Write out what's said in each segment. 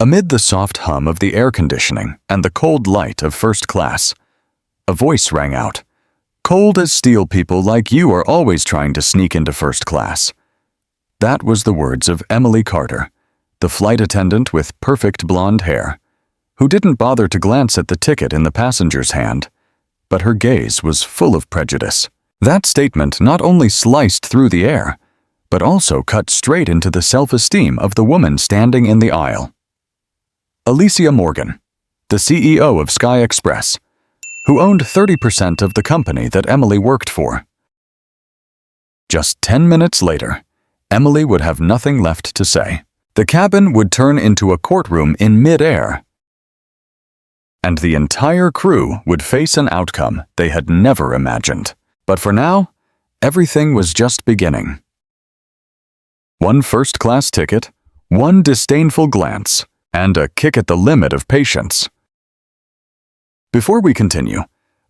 Amid the soft hum of the air conditioning and the cold light of first class, a voice rang out. "Cold as steel people like you are always trying to sneak into first class." That was the words of Emily Carter, the flight attendant with perfect blonde hair, who didn't bother to glance at the ticket in the passenger's hand, but her gaze was full of prejudice. That statement not only sliced through the air, but also cut straight into the self-esteem of the woman standing in the aisle. Alicia Morgan, the CEO of Sky Express, who owned 30% of the company that Emily worked for. Just 10 minutes later, Emily would have nothing left to say. The cabin would turn into a courtroom in mid-air, and the entire crew would face an outcome they had never imagined. But for now, everything was just beginning. One first-class ticket, one disdainful glance, and a kick at the limit of patience. Before we continue,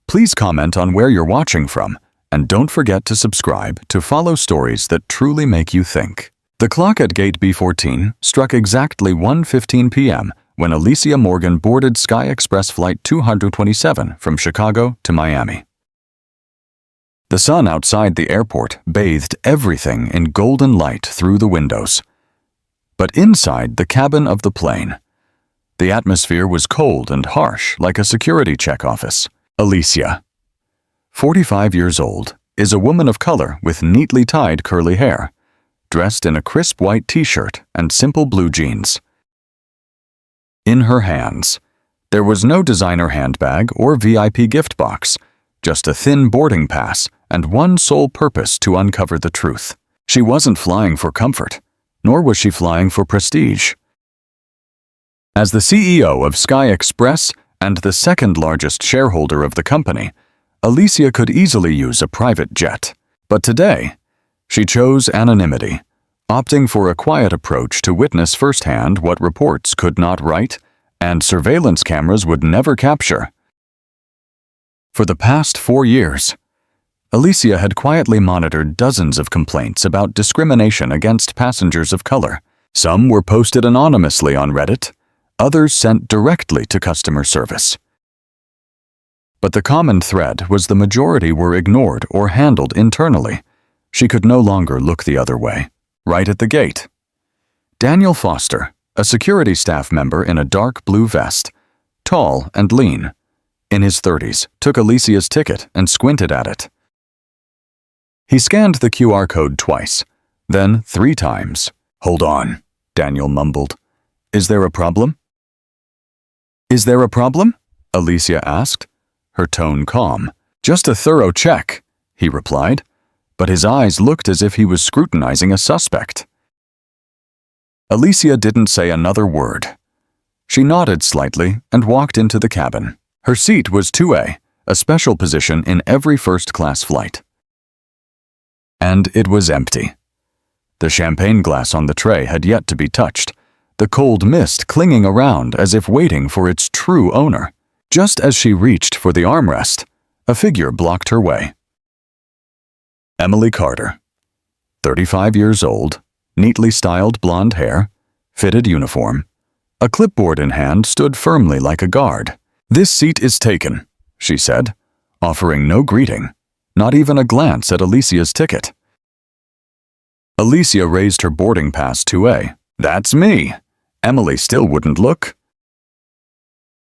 please comment on where you're watching from, and don't forget to subscribe to follow stories that truly make you think. The clock at gate B14 struck exactly 1:15 p.m. when Alicia Morgan boarded Sky Express Flight 227 from Chicago to Miami. The sun outside the airport bathed everything in golden light through the windows. But inside the cabin of the plane, the atmosphere was cold and harsh like a security check office. Alicia, 45 years old, is a woman of color with neatly tied curly hair, dressed in a crisp white t-shirt and simple blue jeans. In her hands, there was no designer handbag or VIP gift box, just a thin boarding pass and one sole purpose to uncover the truth. She wasn't flying for comfort, nor was she flying for prestige. As the CEO of Sky Express and the second largest shareholder of the company, Alicia could easily use a private jet. But today, she chose anonymity, opting for a quiet approach to witness firsthand what reports could not write and surveillance cameras would never capture. For the past 4 years, Alicia had quietly monitored dozens of complaints about discrimination against passengers of color. Some were posted anonymously on Reddit, others sent directly to customer service. But the common thread was the majority were ignored or handled internally. She could no longer look the other way. Right at the gate, Daniel Foster, a security staff member in a dark blue vest, tall and lean, in his 30s, took Alicia's ticket and squinted at it. He scanned the QR code twice, then 3 times. "Hold on," Daniel mumbled. "Is there a problem?" "Is there a problem?" Alicia asked, her tone calm. "Just a thorough check," he replied, but his eyes looked as if he was scrutinizing a suspect. Alicia didn't say another word. She nodded slightly and walked into the cabin. Her seat was 2A, a special position in every first-class flight. And it was empty. The champagne glass on the tray had yet to be touched, the cold mist clinging around as if waiting for its true owner. Just as she reached for the armrest, a figure blocked her way. Emily Carter, 35 years old, neatly styled blonde hair, fitted uniform, a clipboard in hand, stood firmly like a guard. "This seat is taken," she said, offering no greeting, not even a glance at Alicia's ticket. Alicia raised her boarding pass 2A. "That's me." Emily still wouldn't look.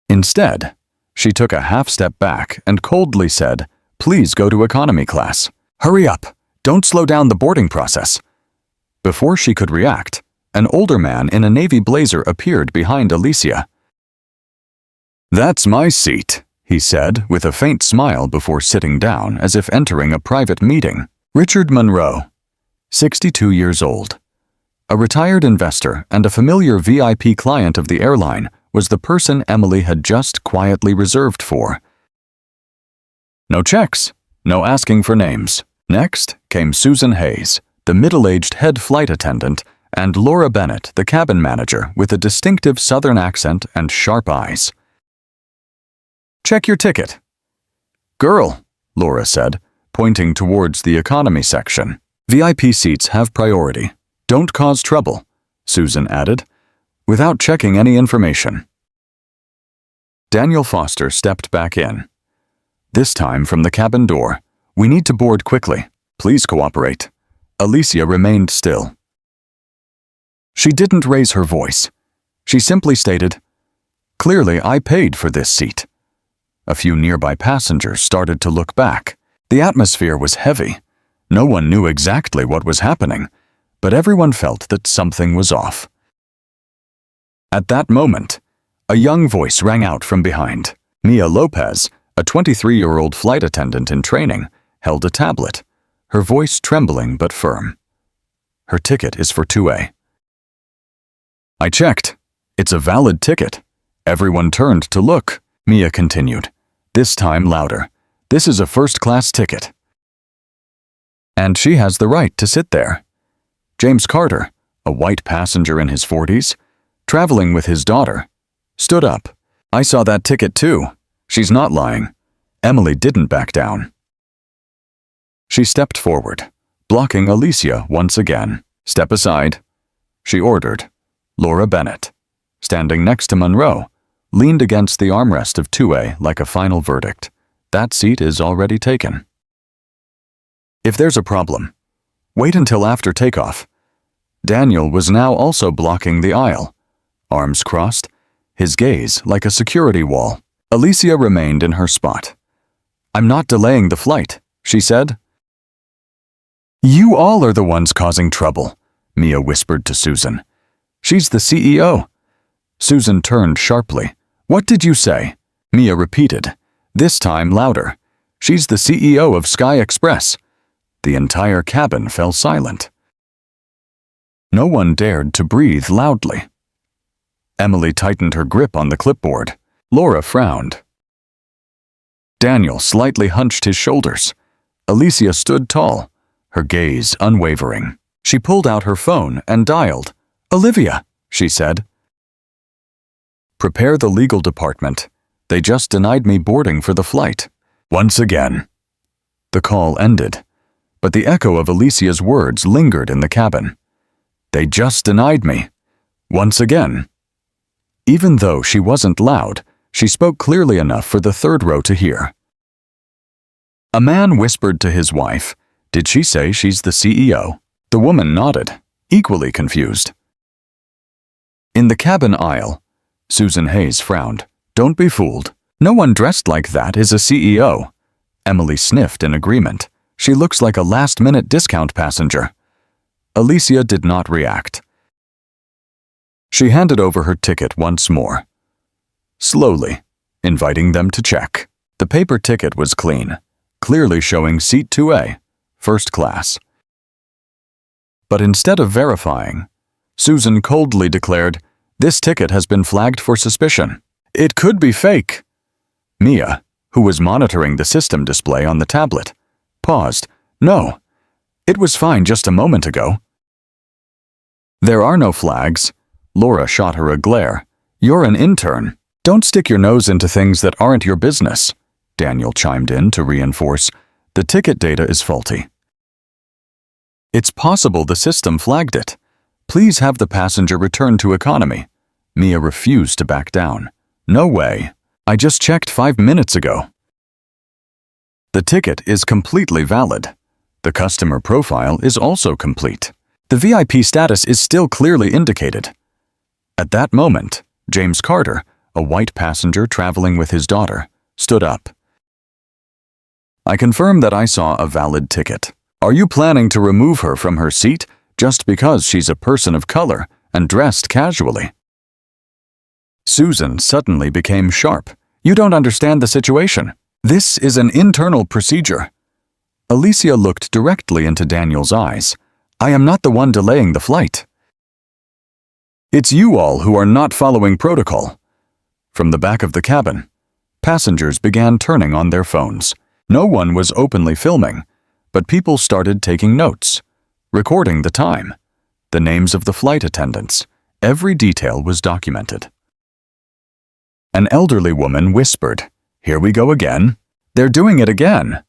Instead, she took a half-step back and coldly said, "Please go to economy class. Hurry up, don't slow down the boarding process." Before she could react, an older man in a navy blazer appeared behind Alicia. "That's my seat," he said with a faint smile before sitting down as if entering a private meeting. Richard Monroe, 62 years old, a retired investor and a familiar VIP client of the airline, was the person Emily had just quietly reserved for. No checks, no asking for names. Next came Susan Hayes, the middle-aged head flight attendant, and Laura Bennett, the cabin manager with a distinctive southern accent and sharp eyes. "Check your ticket." "Girl," Laura said, pointing towards the economy section. "VIP seats have priority. Don't cause trouble," Susan added, without checking any information. Daniel Foster stepped back in. This time from the cabin door. We need to board quickly. Please cooperate. Alicia remained still. She didn't raise her voice. She simply stated, "Clearly, I paid for this seat." A few nearby passengers started to look back. The atmosphere was heavy. No one knew exactly what was happening, but everyone felt that something was off. At that moment, a young voice rang out from behind. Mia Lopez, a 23-year-old flight attendant in training, held a tablet, her voice trembling but firm. "Her ticket is for 2A. "I checked. It's a valid ticket." Everyone turned to look. Mia continued, this time louder. "This is a first-class ticket. And she has the right to sit there." James Carter, a white passenger in his 40s, traveling with his daughter, stood up. "I saw that ticket too. She's not lying." Emily didn't back down. She stepped forward, blocking Alicia once again. "Step aside," she ordered. Laura Bennett, standing next to Monroe, leaned against the armrest of 2A like a final verdict. That seat is already taken. "If there's a problem, wait until after takeoff." Daniel was now also blocking the aisle, arms crossed, his gaze like a security wall. Alicia remained in her spot. "I'm not delaying the flight," she said. "You all are the ones causing trouble," Mia whispered to Susan. "She's the CEO." Susan turned sharply. "What did you say?" Mia repeated, this time louder. "She's the CEO of Sky Express." The entire cabin fell silent. No one dared to breathe loudly. Emily tightened her grip on the clipboard. Laura frowned. Daniel slightly hunched his shoulders. Alicia stood tall, her gaze unwavering. She pulled out her phone and dialed. "Olivia," she said. "Prepare the legal department. They just denied me boarding for the flight." Once again. The call ended, but the echo of Alicia's words lingered in the cabin. "They just denied me." Once again. Even though she wasn't loud, she spoke clearly enough for the third row to hear. A man whispered to his wife, "Did she say she's the CEO?" The woman nodded, equally confused. In the cabin aisle, Susan Hayes frowned. "Don't be fooled. No one dressed like that is a CEO." Emily sniffed in agreement. "She looks like a last-minute discount passenger." Alicia did not react. She handed over her ticket once more, slowly, inviting them to check. The paper ticket was clean, clearly showing seat 2A, first class. But instead of verifying, Susan coldly declared, "This ticket has been flagged for suspicion. It could be fake." Mia, who was monitoring the system display on the tablet, paused. "No, it was fine just a moment ago." "There are no flags." Laura shot her a glare. "You're an intern. Don't stick your nose into things that aren't your business." Daniel chimed in to reinforce, "The ticket data is faulty." "It's possible the system flagged it. Please have the passenger return to economy." Mia refused to back down. "No way. I just checked 5 minutes ago." "The ticket is completely valid. The customer profile is also complete. The VIP status is still clearly indicated." At that moment, James Carter, a white passenger traveling with his daughter, stood up. "I confirm that I saw a valid ticket. Are you planning to remove her from her seat just because she's a person of color and dressed casually?" Susan suddenly became sharp. "You don't understand the situation. This is an internal procedure." Alicia looked directly into Daniel's eyes. "I am not the one delaying the flight. It's you all who are not following protocol." From the back of the cabin, passengers began turning on their phones. No one was openly filming, but people started taking notes, recording the time, the names of the flight attendants. Every detail was documented. An elderly woman whispered, "Here we go again. They're doing it again."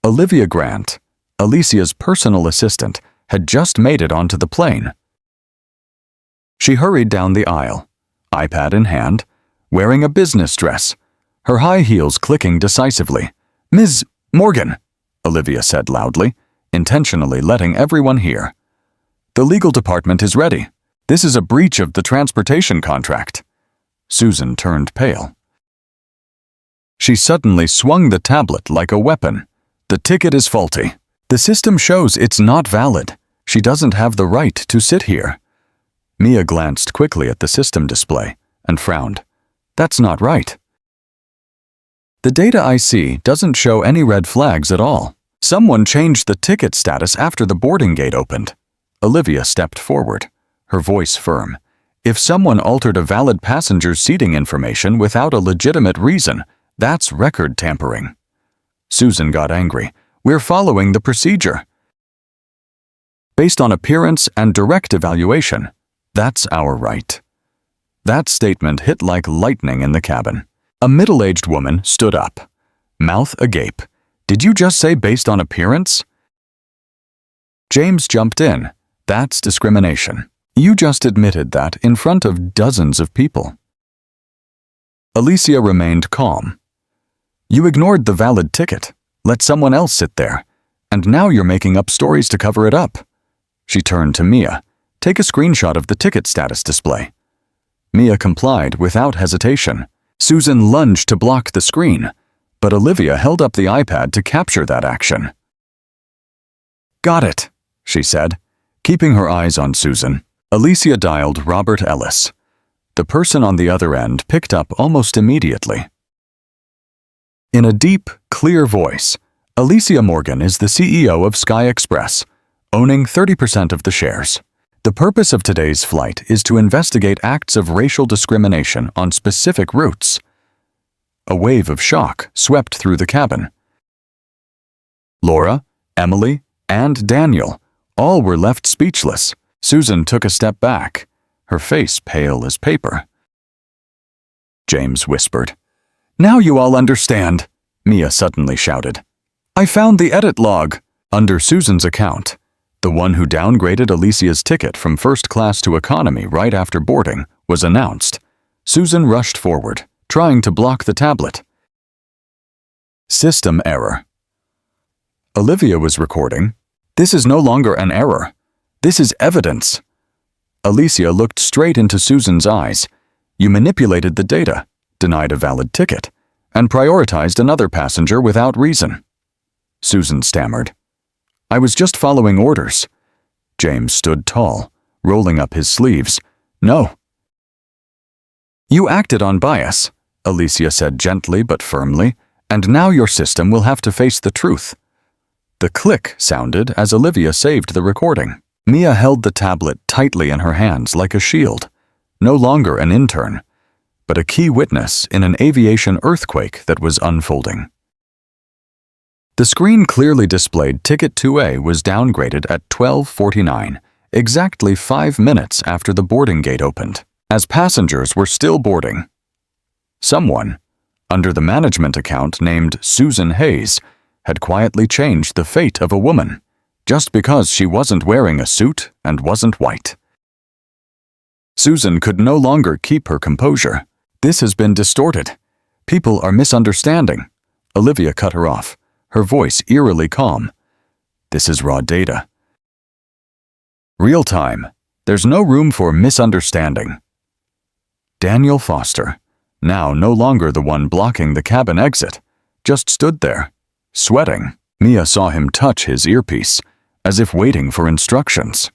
Olivia Grant, Alicia's personal assistant, had just made it onto the plane. She hurried down the aisle, iPad in hand, wearing a business dress, her high heels clicking decisively. "Ms. Morgan," Olivia said loudly, intentionally letting everyone hear. "The legal department is ready. This is a breach of the transportation contract." Susan turned pale. She suddenly swung the tablet like a weapon. "The ticket is faulty. The system shows it's not valid. She doesn't have the right to sit here." Mia glanced quickly at the system display and frowned. "That's not right. The data I see doesn't show any red flags at all. Someone changed the ticket status after the boarding gate opened." Olivia stepped forward, her voice firm. "If someone altered a valid passenger's seating information without a legitimate reason, that's record tampering." Susan got angry. "We're following the procedure. Based on appearance and direct evaluation, that's our right." That statement hit like lightning in the cabin. A middle-aged woman stood up, mouth agape. "Did you just say based on appearance?" James jumped in. "That's discrimination. You just admitted that in front of dozens of people." Alicia remained calm. "You ignored the valid ticket, let someone else sit there, and now you're making up stories to cover it up." She turned to Mia. "Take a screenshot of the ticket status display." Mia complied without hesitation. Susan lunged to block the screen, but Olivia held up the iPad to capture that action. "Got it," she said, keeping her eyes on Susan. Alicia dialed Robert Ellis. The person on the other end picked up almost immediately. In a deep, clear voice, "Alicia Morgan is the CEO of Sky Express, owning 30% of the shares. The purpose of today's flight is to investigate acts of racial discrimination on specific routes." A wave of shock swept through the cabin. Laura, Emily, and Daniel all were left speechless. Susan took a step back, her face pale as paper. James whispered. "Now you all understand," Mia suddenly shouted. "I found the edit log." Under Susan's account, the one who downgraded Alicia's ticket from first class to economy right after boarding was announced. Susan rushed forward, trying to block the tablet. System error. Olivia was recording. "This is no longer an error. This is evidence." Alicia looked straight into Susan's eyes. "You manipulated the data, denied a valid ticket, and prioritized another passenger without reason." Susan stammered. "I was just following orders." James stood tall, rolling up his sleeves. "No." "You acted on bias," Alicia said gently but firmly, "and now your system will have to face the truth." The click sounded as Olivia saved the recording. Mia held the tablet tightly in her hands like a shield, no longer an intern, but a key witness in an aviation earthquake that was unfolding. The screen clearly displayed Ticket 2A was downgraded at 12:49, exactly 5 minutes after the boarding gate opened, as passengers were still boarding. Someone, under the management account named Susan Hayes, had quietly changed the fate of a woman, just because she wasn't wearing a suit and wasn't white. Susan could no longer keep her composure. "This has been distorted. People are misunderstanding." Olivia cut her off, her voice eerily calm. "This is raw data. Real time. There's no room for misunderstanding." Daniel Foster, now no longer the one blocking the cabin exit, just stood there, sweating. Mia saw him touch his earpiece, as if waiting for instructions.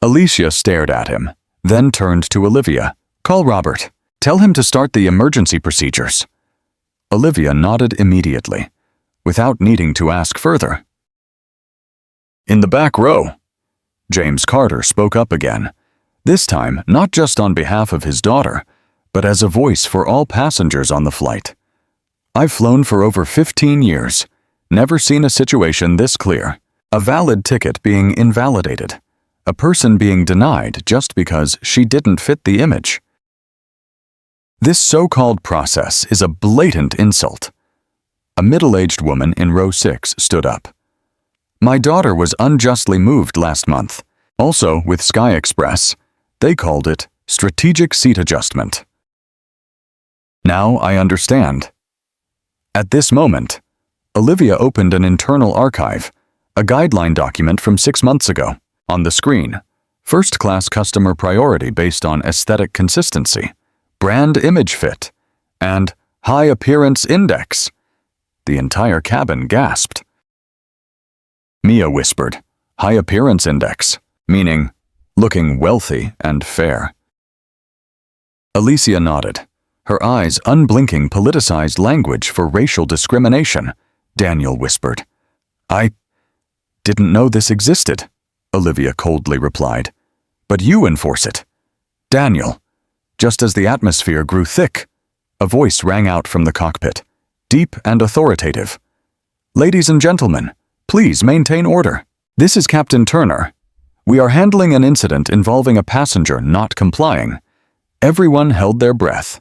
Alicia stared at him, then turned to Olivia. "Call Robert. Tell him to start the emergency procedures." Olivia nodded immediately, without needing to ask further. "In the back row," James Carter spoke up again, this time not just on behalf of his daughter, but as a voice for all passengers on the flight. "I've flown for over 15 years, never seen a situation this clear. A valid ticket being invalidated, a person being denied just because she didn't fit the image. This so-called process is a blatant insult." A middle-aged woman in row 6 stood up. "My daughter was unjustly moved last month, also with Sky Express. They called it strategic seat adjustment. Now I understand. At this moment, Olivia opened an internal archive, a guideline document from 6 months ago. On the screen, first-class customer priority based on aesthetic consistency, brand image fit, and high appearance index. The entire cabin gasped. Mia whispered, high appearance index, meaning looking wealthy and fair. Alicia nodded, her eyes unblinking politicized language for racial discrimination. Daniel whispered, I didn't know this existed, Olivia coldly replied. But you enforce it. Daniel. Just as the atmosphere grew thick, a voice rang out from the cockpit, deep and authoritative. Ladies and gentlemen, please maintain order. This is Captain Turner. We are handling an incident involving a passenger not complying. Everyone held their breath.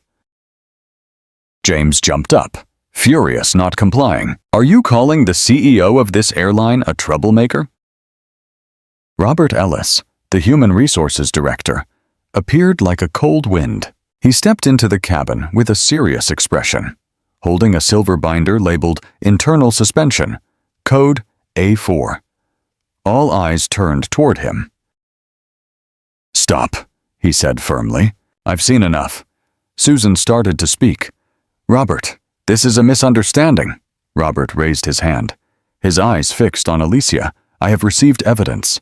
James jumped up, furious not complying. Are you calling the CEO of this airline a troublemaker? Robert Ellis, the Human Resources Director, appeared like a cold wind. He stepped into the cabin with a serious expression, holding a silver binder labeled Internal Suspension, code A4. All eyes turned toward him. Stop, he said firmly. I've seen enough. Susan started to speak. Robert, this is a misunderstanding. Robert raised his hand, his eyes fixed on Alicia. I have received evidence,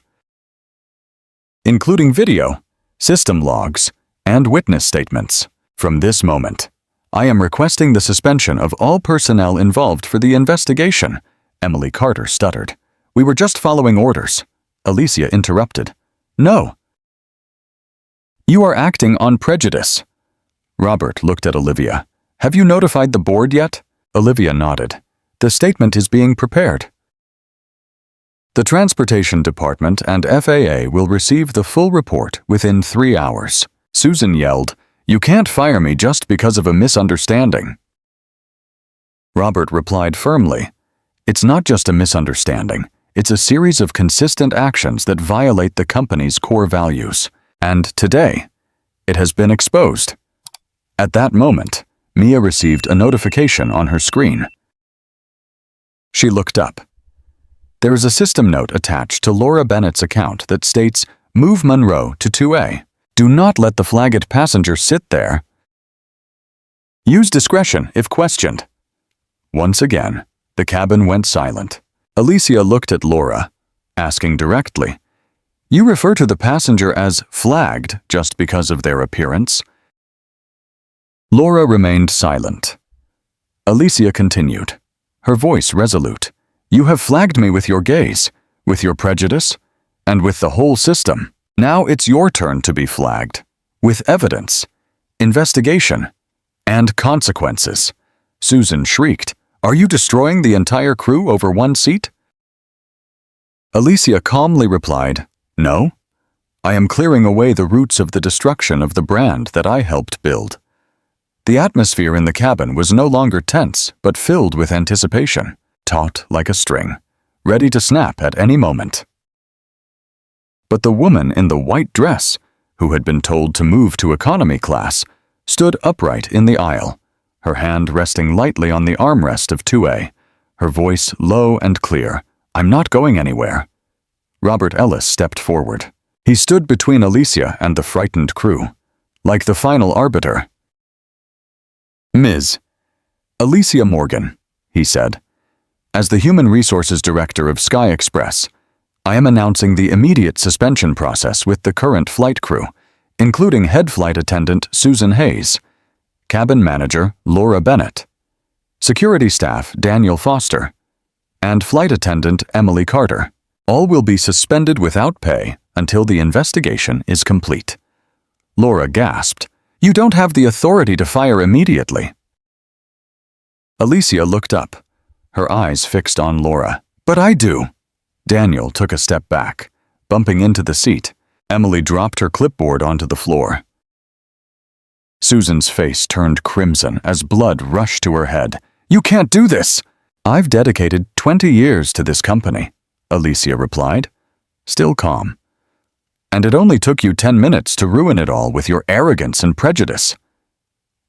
including video, system logs, and witness statements. From this moment, I am requesting the suspension of all personnel involved for the investigation. Emily Carter stuttered. We were just following orders. Alicia interrupted. No. You are acting on prejudice. Robert looked at Olivia. Have you notified the board yet? Olivia nodded. The statement is being prepared. The Transportation Department and FAA will receive the full report within 3 hours. Susan yelled, You can't fire me just because of a misunderstanding. Robert replied firmly, It's not just a misunderstanding. It's a series of consistent actions that violate the company's core values. And today, it has been exposed. At that moment, Mia received a notification on her screen. She looked up. There is a system note attached to Laura Bennett's account that states, Move Monroe to 2A. Do not let the flagged passenger sit there. Use discretion if questioned. Once again, the cabin went silent. Alicia looked at Laura, asking directly, You refer to the passenger as flagged just because of their appearance? Laura remained silent. Alicia continued, her voice resolute. You have flagged me with your gaze, with your prejudice, and with the whole system. Now it's your turn to be flagged, with evidence, investigation, and consequences. Susan shrieked, Are you destroying the entire crew over one seat? Alicia calmly replied, No. I am clearing away the roots of the destruction of the brand that I helped build. The atmosphere in the cabin was no longer tense, but filled with anticipation, taut like a string, ready to snap at any moment. But the woman in the white dress, who had been told to move to economy class, stood upright in the aisle, her hand resting lightly on the armrest of 2A, her voice low and clear. I'm not going anywhere. Robert Ellis stepped forward. He stood between Alicia and the frightened crew, like the final arbiter. Ms. Alicia Morgan, he said. As the Human Resources Director of Sky Express, I am announcing the immediate suspension process with the current flight crew, including head flight attendant Susan Hayes, cabin manager Laura Bennett, security staff Daniel Foster, and flight attendant Emily Carter. All will be suspended without pay until the investigation is complete. Laura gasped, You don't have the authority to fire immediately. Alicia looked up, her eyes fixed on Laura. But I do. Daniel took a step back, bumping into the seat. Emily dropped her clipboard onto the floor. Susan's face turned crimson as blood rushed to her head. You can't do this! I've dedicated 20 years to this company, Alicia replied, still calm. And it only took you 10 minutes to ruin it all with your arrogance and prejudice.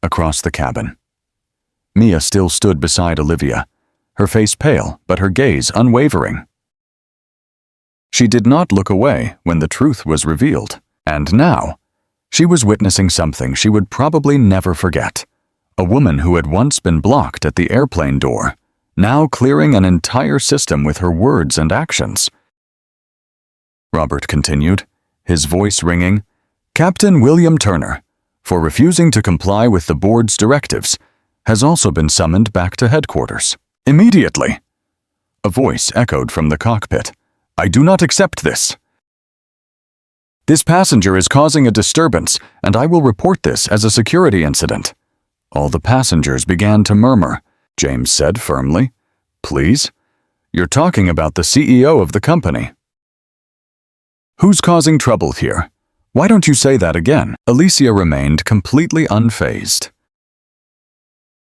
Across the cabin, Mia still stood beside Olivia, her face pale but her gaze unwavering. She did not look away when the truth was revealed, and now she was witnessing something she would probably never forget. A woman who had once been blocked at the airplane door, now clearing an entire system with her words and actions. Robert continued, his voice ringing, "Captain William Turner, for refusing to comply with the board's directives, has also been summoned back to headquarters. Immediately!" A voice echoed from the cockpit. "I do not accept this. This passenger is causing a disturbance, and I will report this as a security incident." All the passengers began to murmur. James said firmly, "Please? You're talking about the CEO of the company." "Who's causing trouble here? Why don't you say that again?" Alicia remained completely unfazed.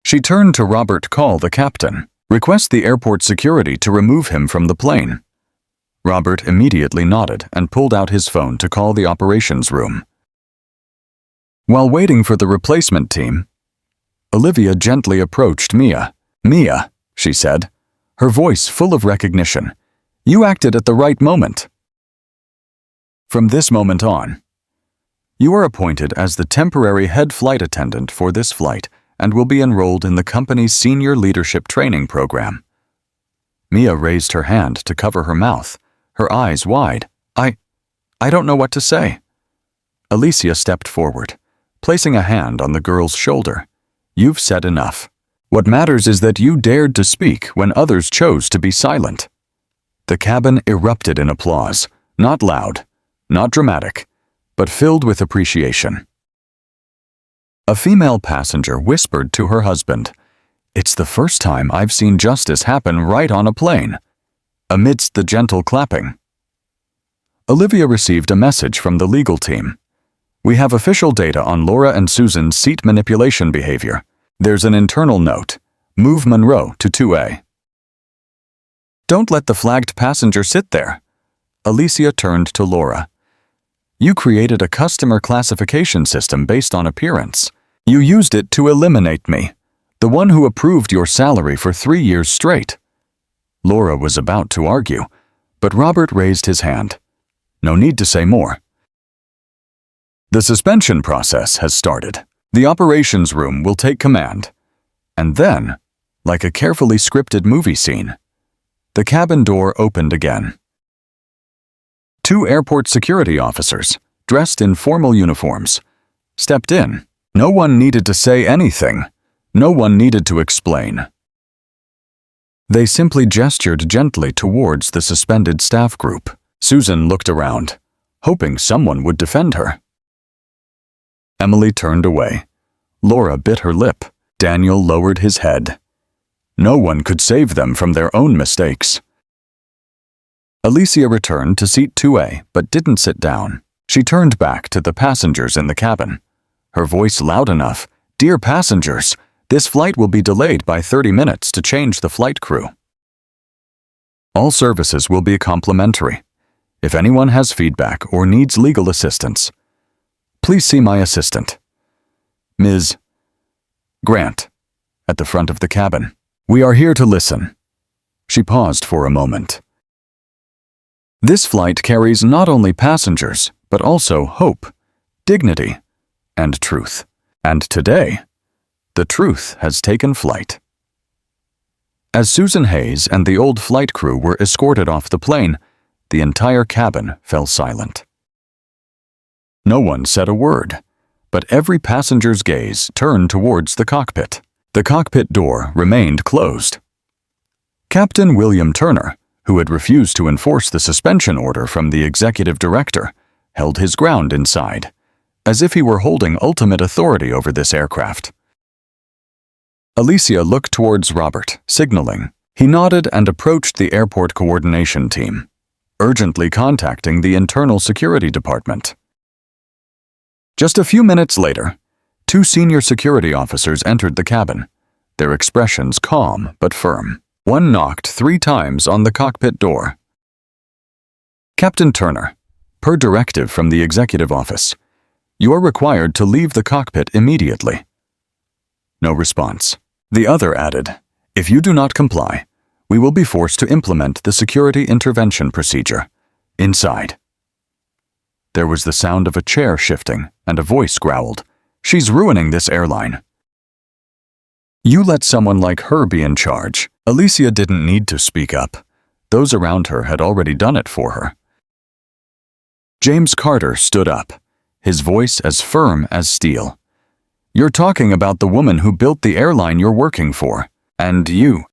She turned to Robert. "Call the captain. Request the airport security to remove him from the plane." Robert immediately nodded and pulled out his phone to call the operations room. While waiting for the replacement team, Olivia gently approached Mia. "Mia," she said, her voice full of recognition, "you acted at the right moment. From this moment on, you are appointed as the temporary head flight attendant for this flight and will be enrolled in the company's senior leadership training program." Mia raised her hand to cover her mouth, her eyes wide. I don't know what to say." Alicia stepped forward, placing a hand on the girl's shoulder. "You've said enough. What matters is that you dared to speak when others chose to be silent." The cabin erupted in applause, not loud, not dramatic, but filled with appreciation. A female passenger whispered to her husband, "It's the first time I've seen justice happen right on a plane." Amidst the gentle clapping, Olivia received a message from the legal team. "We have official data on Laura and Susan's seat manipulation behavior. There's an internal note. Move Monroe to 2A." "Don't let the flagged passenger sit there." Alicia turned to Laura. "You created a customer classification system based on appearance. You used it to eliminate me, the one who approved your salary for 3 years straight." Laura was about to argue, but Robert raised his hand. "No need to say more. The suspension process has started. The operations room will take command." And then, like a carefully scripted movie scene, the cabin door opened again. 2 airport security officers, dressed in formal uniforms, stepped in. No one needed to say anything. No one needed to explain. They simply gestured gently towards the suspended staff group. Susan looked around, hoping someone would defend her. Emily turned away. Laura bit her lip. Daniel lowered his head. No one could save them from their own mistakes. Alicia returned to seat 2A but didn't sit down. She turned back to the passengers in the cabin, her voice loud enough. "Dear passengers, this flight will be delayed by 30 minutes to change the flight crew. All services will be complimentary. If anyone has feedback or needs legal assistance, please see my assistant, Ms. Grant, at the front of the cabin. We are here to listen." She paused for a moment. "This flight carries not only passengers, but also hope, dignity, and truth. And today, the truth has taken flight." As Susan Hayes and the old flight crew were escorted off the plane, the entire cabin fell silent. No one said a word, but every passenger's gaze turned towards the cockpit. The cockpit door remained closed. Captain William Turner, who had refused to enforce the suspension order from the executive director, held his ground inside, as if he were holding ultimate authority over this aircraft. Alicia looked towards Robert, signaling. He nodded and approached the airport coordination team, urgently contacting the internal security department. Just a few minutes later, 2 senior security officers entered the cabin, their expressions calm but firm. One knocked 3 times on the cockpit door. "Captain Turner, Per directive from the executive office, you are required to leave the cockpit immediately. No response. The other added, if you do not comply, we will be forced to implement the security intervention procedure. Inside. There was the sound of a chair shifting, and a voice growled, she's ruining this airline. You let someone like her be in charge. Alicia didn't need to speak up. Those around her had already done it for her. James Carter stood up, his voice as firm as steel. You're talking about the woman who built the airline you're working for, and You're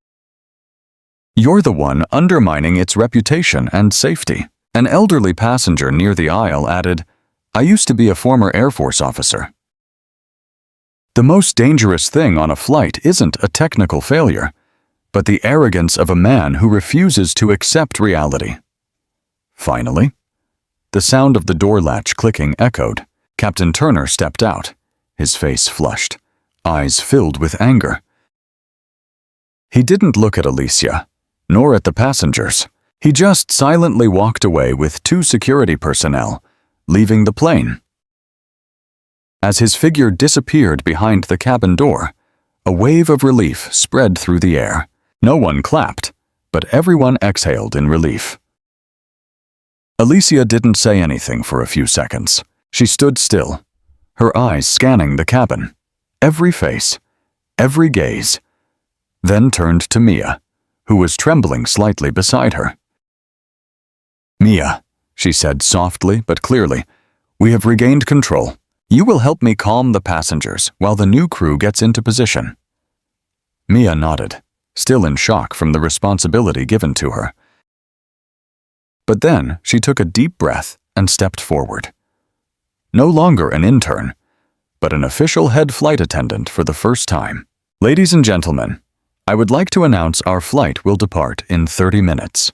the one undermining its reputation and safety. An elderly passenger near the aisle added, I used to be a former Air Force officer. The most dangerous thing on a flight isn't a technical failure, but the arrogance of a man who refuses to accept reality. Finally, the sound of the door latch clicking echoed. Captain Turner stepped out, his face flushed, eyes filled with anger. He didn't look at Alicia, nor at the passengers. He just silently walked away with 2 security personnel, leaving the plane. As his figure disappeared behind the cabin door, a wave of relief spread through the air. No one clapped, but everyone exhaled in relief. Alicia didn't say anything for a few seconds. She stood still, her eyes scanning the cabin, every face, every gaze, then turned to Mia, who was trembling slightly beside her. Mia, she said softly but clearly, we have regained control. You will help me calm the passengers while the new crew gets into position. Mia nodded, still in shock from the responsibility given to her. But then she took a deep breath and stepped forward. No longer an intern, but an official head flight attendant for the first time. Ladies and gentlemen, I would like to announce our flight will depart in 30 minutes.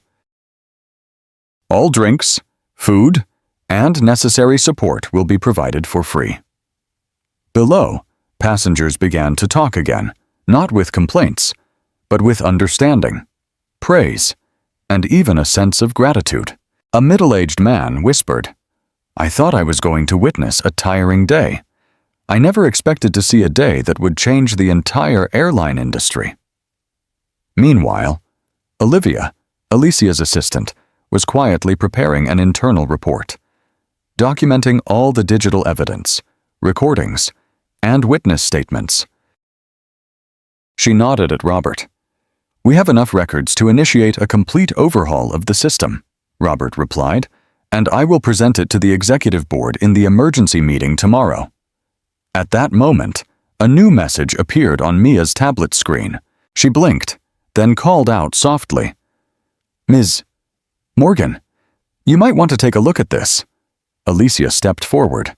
All drinks, food, and necessary support will be provided for free. Below, passengers began to talk again, not with complaints, but with understanding, praise, and even a sense of gratitude. A middle-aged man whispered, I thought I was going to witness a tiring day. I never expected to see a day that would change the entire airline industry. Meanwhile, Olivia, Alicia's assistant, was quietly preparing an internal report, documenting all the digital evidence, recordings, and witness statements. She nodded at Robert. We have enough records to initiate a complete overhaul of the system, Robert replied, and I will present it to the executive board in the emergency meeting tomorrow. At that moment, a new message appeared on Mia's tablet screen. She blinked, then called out softly, Ms. Morgan, you might want to take a look at this. Alicia stepped forward.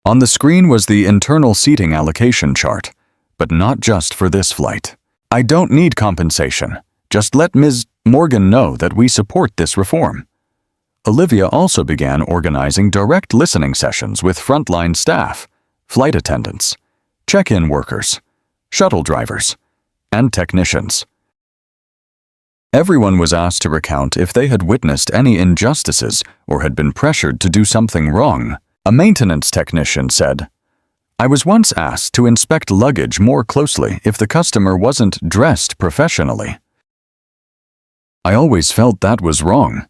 On the screen was the internal seating allocation chart, but not just for this flight. I don't need compensation. Just let Ms. Morgan know that we support this reform. Olivia also began organizing direct listening sessions with frontline staff, flight attendants, check-in workers, shuttle drivers, and technicians. Everyone was asked to recount if they had witnessed any injustices or had been pressured to do something wrong. A maintenance technician said, I was once asked to inspect luggage more closely if the customer wasn't dressed professionally. I always felt that was wrong,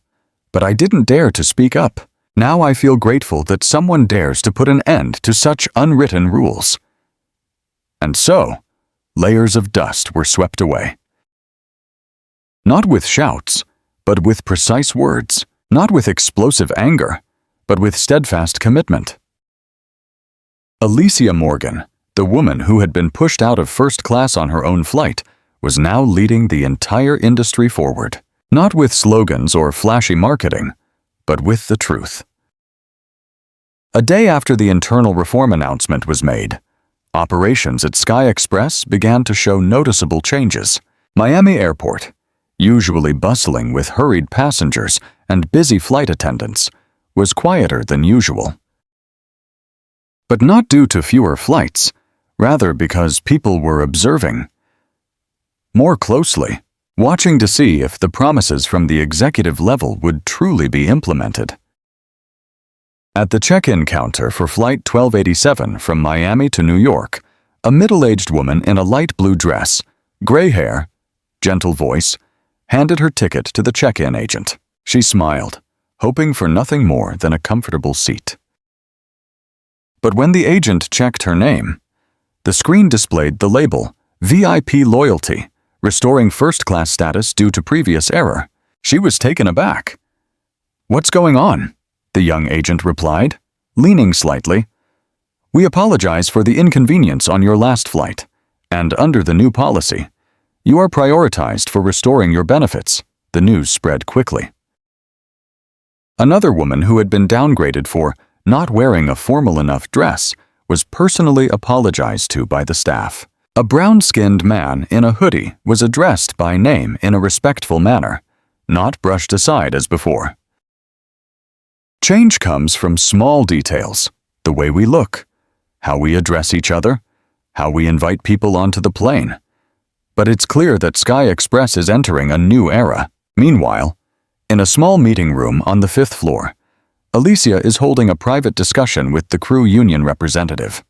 but I didn't dare to speak up. Now I feel grateful that someone dares to put an end to such unwritten rules. And so, layers of dust were swept away. Not with shouts, but with precise words. Not with explosive anger, but with steadfast commitment. Alicia Morgan, the woman who had been pushed out of first class on her own flight, was now leading the entire industry forward. Not with slogans or flashy marketing, but with the truth. A day after the internal reform announcement was made, operations at Sky Express began to show noticeable changes. Miami Airport, usually bustling with hurried passengers and busy flight attendants, was quieter than usual. But not due to fewer flights, rather because people were observing more closely, watching to see if the promises from the executive level would truly be implemented. At the check-in counter for Flight 1287 from Miami to New York, a middle-aged woman in a light blue dress, gray hair, gentle voice, handed her ticket to the check-in agent. She smiled, hoping for nothing more than a comfortable seat. But when the agent checked her name, the screen displayed the label, VIP Loyalty, restoring first-class status due to previous error. She was taken aback. "What's going on?" the young agent replied, leaning slightly. "We apologize for the inconvenience on your last flight, and under the new policy, you are prioritized for restoring your benefits." The news spread quickly. Another woman who had been downgraded for not wearing a formal enough dress was personally apologized to by the staff. A brown-skinned man in a hoodie was addressed by name in a respectful manner, not brushed aside as before. Change comes from small details, the way we look, how we address each other, how we invite people onto the plane. But it's clear that Sky Express is entering a new era. Meanwhile, in a small meeting room on the 5th floor, Alicia is holding a private discussion with the crew union representative.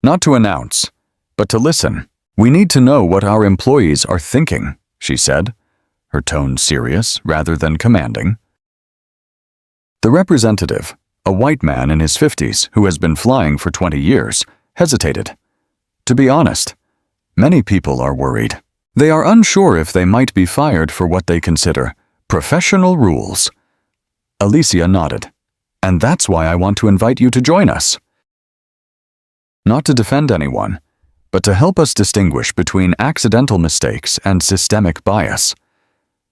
"Not to announce, but to listen. We need to know what our employees are thinking," she said, her tone serious rather than commanding. The representative, a white man in his 50s who has been flying for 20 years, hesitated. To be honest, many people are worried. They are unsure if they might be fired for what they consider professional rules. Alicia nodded. "And that's why I want to invite you to join us. Not to defend anyone, but to help us distinguish between accidental mistakes and systemic bias."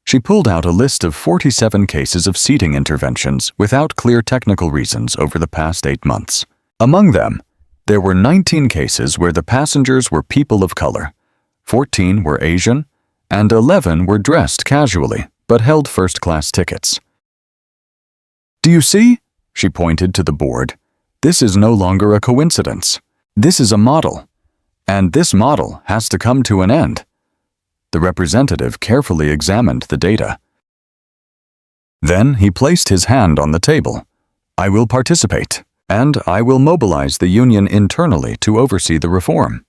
She pulled out a list of 47 cases of seating interventions without clear technical reasons over the past 8 months. Among them, there were 19 cases where the passengers were people of color, 14 were Asian, and 11 were dressed casually but held first-class tickets. "Do you see?" She pointed to the board. "This is no longer a coincidence. This is a model. And this model has to come to an end." The representative carefully examined the data. Then he placed his hand on the table. "I will participate, and I will mobilize the union internally to oversee the reform.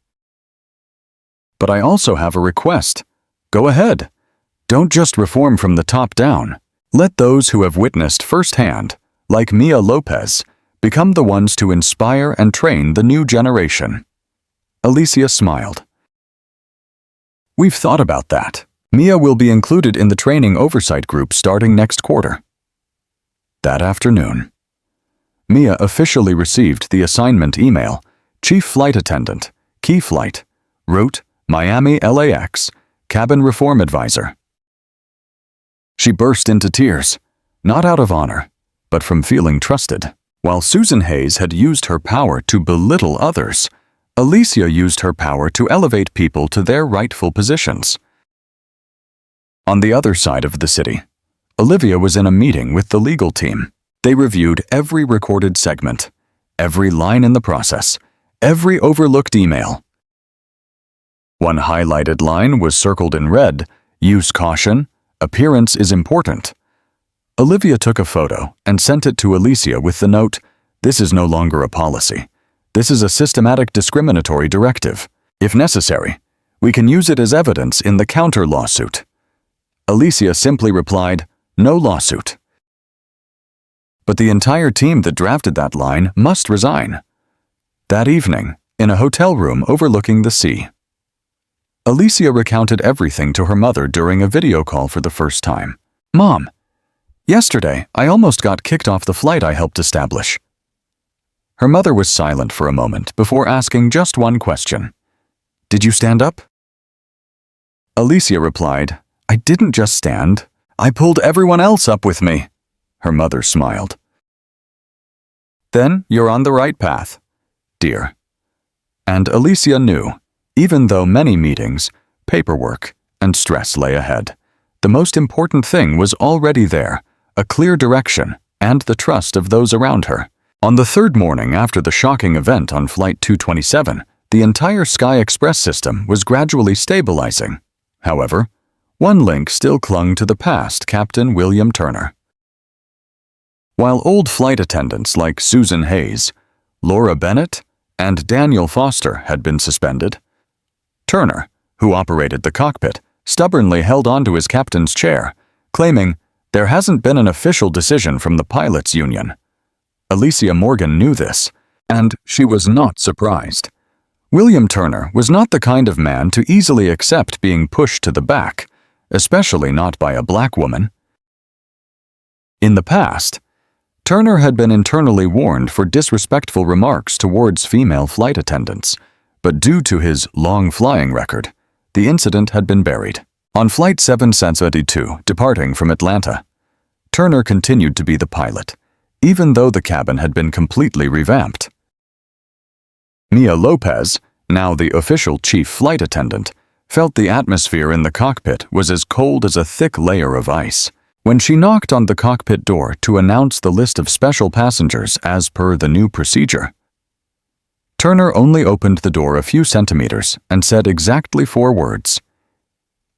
But I also have a request. Go ahead. Don't just reform from the top down. Let those who have witnessed firsthand, like Mia Lopez, become the ones to inspire and train the new generation." Alicia smiled. "We've thought about that. Mia will be included in the training oversight group starting next quarter." That afternoon, Mia officially received the assignment email, Chief Flight Attendant, Key Flight, Route, Miami LAX, Cabin Reform Advisor. She burst into tears, not out of honor, but from feeling trusted. While Susan Hayes had used her power to belittle others, Alicia used her power to elevate people to their rightful positions. On the other side of the city, Olivia was in a meeting with the legal team. They reviewed every recorded segment, every line in the process, every overlooked email. One highlighted line was circled in red, "Use caution, appearance is important." Olivia took a photo and sent it to Alicia with the note, "This is no longer a policy. This is a systematic discriminatory directive. If necessary, we can use it as evidence in the counter lawsuit." Alicia simply replied, "No lawsuit." But the entire team that drafted that line must resign. That evening, in a hotel room overlooking the sea, Alicia recounted everything to her mother during a video call for the first time. "Mom, yesterday I almost got kicked off the flight I helped establish." Her mother was silent for a moment before asking just one question. "Did you stand up?" Alicia replied, "I didn't just stand. I pulled everyone else up with me." Her mother smiled. "Then you're on the right path, dear." And Alicia knew, even though many meetings, paperwork, and stress lay ahead, the most important thing was already there, a clear direction and the trust of those around her. On the third morning after the shocking event on Flight 227, the entire Sky Express system was gradually stabilizing. However, one link still clung to the past Captain William Turner. While old flight attendants like Susan Hayes, Laura Bennett, and Daniel Foster had been suspended, Turner, who operated the cockpit, stubbornly held on to his captain's chair, claiming there hasn't been an official decision from the pilots' union. Alicia Morgan knew this, and she was not surprised. William Turner was not the kind of man to easily accept being pushed to the back, especially not by a black woman. In the past, Turner had been internally warned for disrespectful remarks towards female flight attendants, but due to his long flying record, the incident had been buried. On Flight 772, departing from Atlanta, Turner continued to be the pilot, even though the cabin had been completely revamped. Mia Lopez, now the official chief flight attendant, felt the atmosphere in the cockpit was as cold as a thick layer of ice. When she knocked on the cockpit door to announce the list of special passengers as per the new procedure, Turner only opened the door a few centimeters and said exactly 4 words.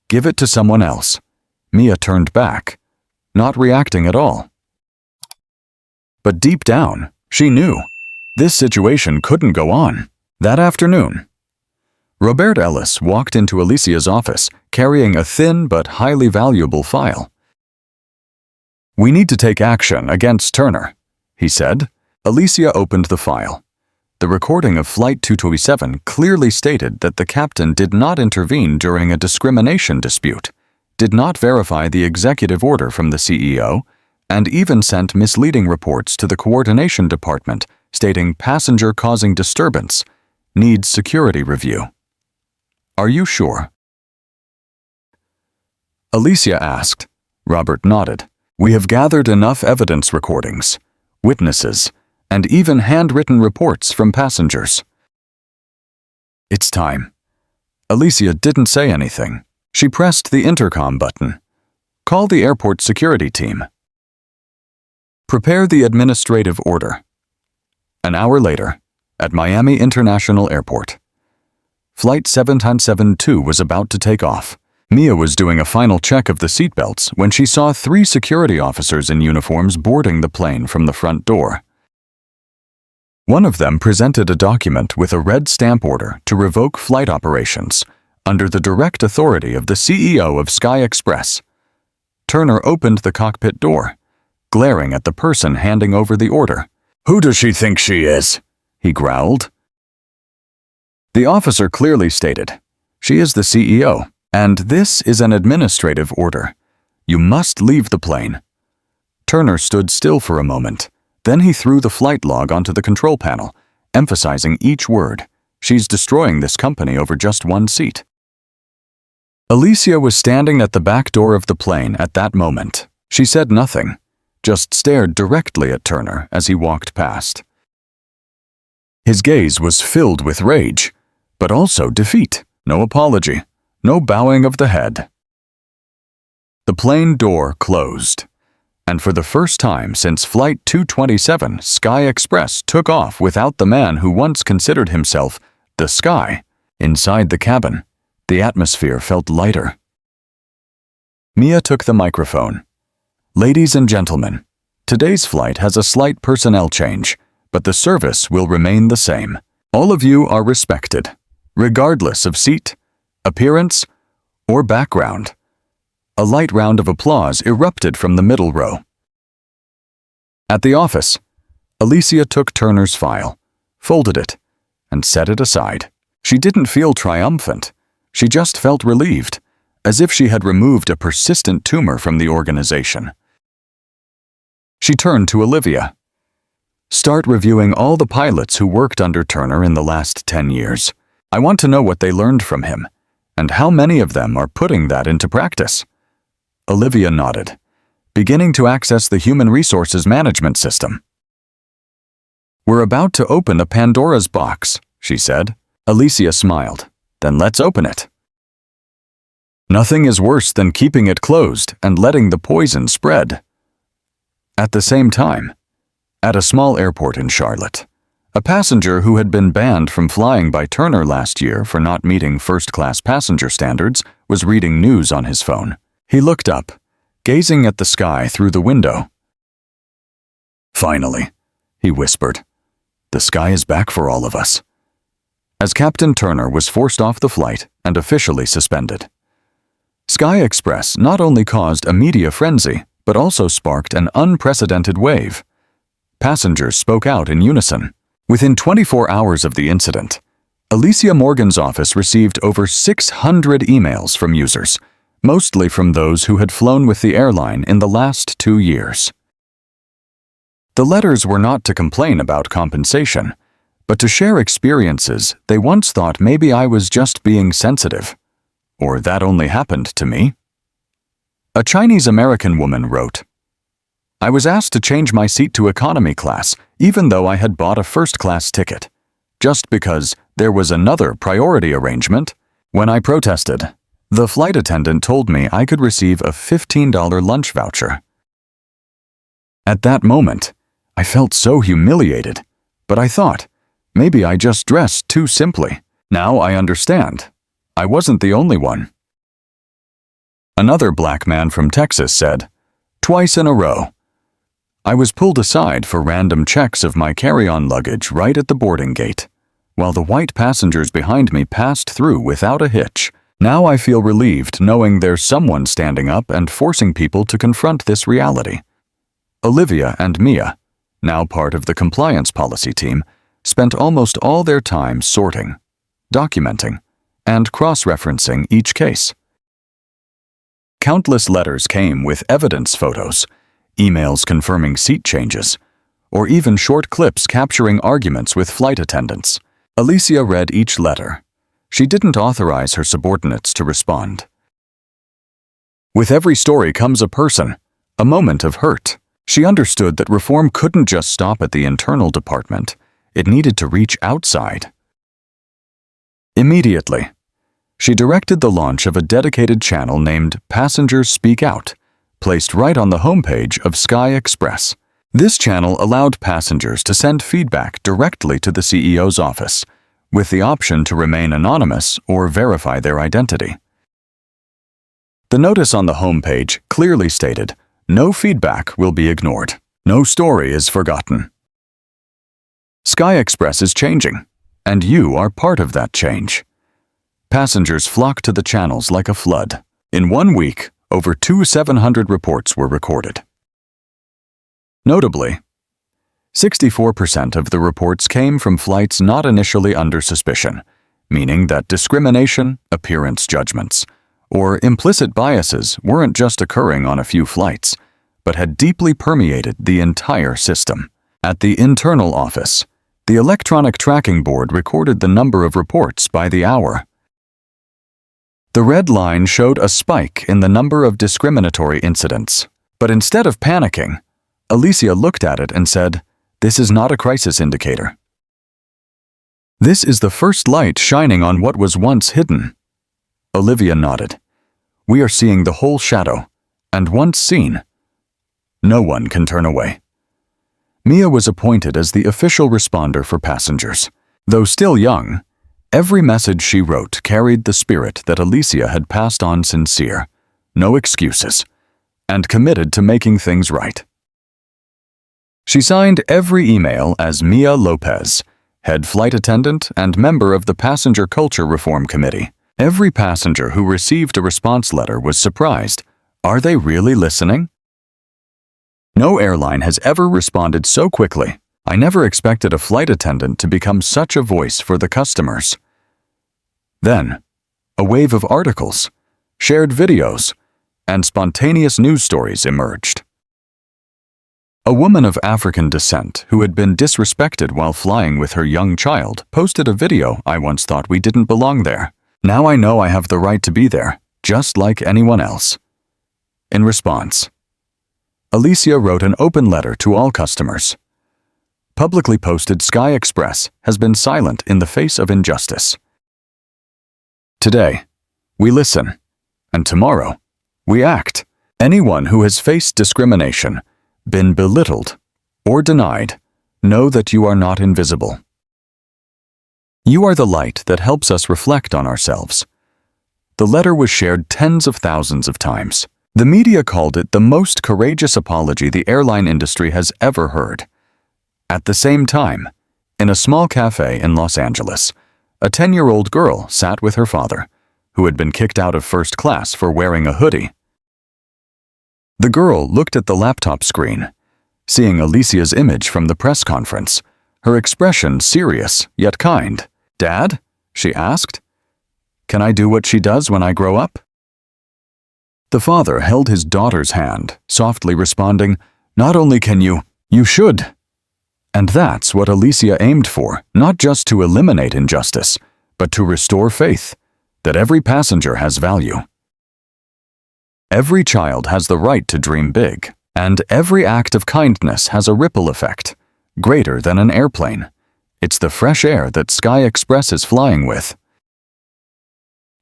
"Give it to someone else." Mia turned back, not reacting at all. But deep down, she knew this situation couldn't go on. That afternoon, Robert Ellis walked into Alicia's office carrying a thin but highly valuable file. "We need to take action against Turner," he said. Alicia opened the file. The recording of Flight 227 clearly stated that the captain did not intervene during a discrimination dispute, did not verify the executive order from the CEO, and even sent misleading reports to the coordination department stating passenger causing disturbance, needs security review. "Are you sure?" Alicia asked. Robert nodded. "We have gathered enough evidence recordings, witnesses, and even handwritten reports from passengers." "It's time." Alicia didn't say anything. She pressed the intercom button. "Call the airport security team. Prepare the administrative order." An hour later, at Miami International Airport, Flight 772 was about to take off. Mia was doing a final check of the seatbelts when she saw 3 security officers in uniforms boarding the plane from the front door. One of them presented a document with a red stamp order to revoke flight operations under the direct authority of the CEO of Sky Express. Turner opened the cockpit door, glaring at the person handing over the order. "Who does she think she is?" he growled. The officer clearly stated, "She is the CEO, and this is an administrative order. You must leave the plane." Turner stood still for a moment. Then he threw the flight log onto the control panel, emphasizing each word. "She's destroying this company over just one seat." Alicia was standing at the back door of the plane at that moment. She said nothing, just stared directly at Turner as he walked past. His gaze was filled with rage, but also defeat. No apology, no bowing of the head. The plane door closed, and for the first time since Flight 227, Sky Express took off without the man who once considered himself the sky. Inside the cabin, the atmosphere felt lighter. Mia took the microphone. "Ladies and gentlemen, today's flight has a slight personnel change, but the service will remain the same. All of you are respected, regardless of seat, appearance, or background." A light round of applause erupted from the middle row. At the office, Alicia took Turner's file, folded it, and set it aside. She didn't feel triumphant. She just felt relieved, as if she had removed a persistent tumor from the organization. She turned to Olivia. "Start reviewing all the pilots who worked under Turner in the last 10 years. I want to know what they learned from him, and how many of them are putting that into practice." Olivia nodded, beginning to access the human resources management system. "We're about to open a Pandora's box," she said. Alicia smiled. "Then let's open it." Nothing is worse than keeping it closed and letting the poison spread. At the same time, at a small airport in Charlotte, a passenger who had been banned from flying by Turner last year for not meeting first-class passenger standards was reading news on his phone. He looked up, gazing at the sky through the window. "Finally," he whispered. "The sky is back for all of us." As Captain Turner was forced off the flight and officially suspended. Sky Express not only caused a media frenzy, but also sparked an unprecedented wave. Passengers spoke out in unison. Within 24 hours of the incident, Alicia Morgan's office received over 600 emails from users, mostly from those who had flown with the airline in the last 2 years. The letters were not to complain about compensation, but to share experiences they once thought maybe I was just being sensitive, or that only happened to me. A Chinese-American woman wrote, "I was asked to change my seat to economy class even though I had bought a first-class ticket, just because there was another priority arrangement. When I protested, the flight attendant told me I could receive a $15 lunch voucher. At that moment, I felt so humiliated, but I thought, maybe I just dressed too simply. Now I understand. I wasn't the only one." Another black man from Texas said, "Twice in a row, I was pulled aside for random checks of my carry-on luggage right at the boarding gate, while the white passengers behind me passed through without a hitch. Now I feel relieved knowing there's someone standing up and forcing people to confront this reality." Olivia and Mia, now part of the compliance policy team, spent almost all their time sorting, documenting, and cross-referencing each case. Countless letters came with evidence photos, emails confirming seat changes, or even short clips capturing arguments with flight attendants. Alicia read each letter. She didn't authorize her subordinates to respond. With every story comes a person, a moment of hurt. She understood that reform couldn't just stop at the internal department. It needed to reach outside. Immediately, she directed the launch of a dedicated channel named Passengers Speak Out, placed right on the homepage of Sky Express. This channel allowed passengers to send feedback directly to the CEO's office, with the option to remain anonymous or verify their identity. The notice on the homepage clearly stated, "No feedback will be ignored. No story is forgotten." Sky Express is changing, and you are part of that change. Passengers flock to the channels like a flood. In 1 week, over 2,700 reports were recorded. Notably, 64% of the reports came from flights not initially under suspicion, meaning that discrimination, appearance judgments, or implicit biases weren't just occurring on a few flights, but had deeply permeated the entire system. At the internal office, the electronic tracking board recorded the number of reports by the hour. The red line showed a spike in the number of discriminatory incidents. But instead of panicking, Alicia looked at it and said, "This is not a crisis indicator. This is the first light shining on what was once hidden." Olivia nodded. "We are seeing the whole shadow, and once seen, no one can turn away." Mia was appointed as the official responder for passengers. Though still young, every message she wrote carried the spirit that Alicia had passed on: sincere, no excuses, and committed to making things right. She signed every email as Mia Lopez, head flight attendant and member of the Passenger Culture Reform Committee. Every passenger who received a response letter was surprised. Are they really listening? No airline has ever responded so quickly. I never expected a flight attendant to become such a voice for the customers. Then, a wave of articles, shared videos, and spontaneous news stories emerged. A woman of African descent who had been disrespected while flying with her young child posted a video. "I once thought we didn't belong there. Now I know I have the right to be there, just like anyone else." In response, Alicia wrote an open letter to all customers. Publicly posted, Sky Express has been silent in the face of injustice. Today, we listen, and tomorrow, we act. Anyone who has faced discrimination, been belittled, or denied, know that you are not invisible. You are the light that helps us reflect on ourselves. The letter was shared tens of thousands of times. The media called it the most courageous apology the airline industry has ever heard. At the same time, in a small cafe in Los Angeles, a 10-year-old girl sat with her father, who had been kicked out of first class for wearing a hoodie. The girl looked at the laptop screen, seeing Alicia's image from the press conference, her expression serious yet kind. "Dad?" she asked. "Can I do what she does when I grow up?" The father held his daughter's hand, softly responding, "Not only can you should." And that's what Alicia aimed for, not just to eliminate injustice, but to restore faith that every passenger has value. Every child has the right to dream big, and every act of kindness has a ripple effect, greater than an airplane. It's the fresh air that Sky Express is flying with.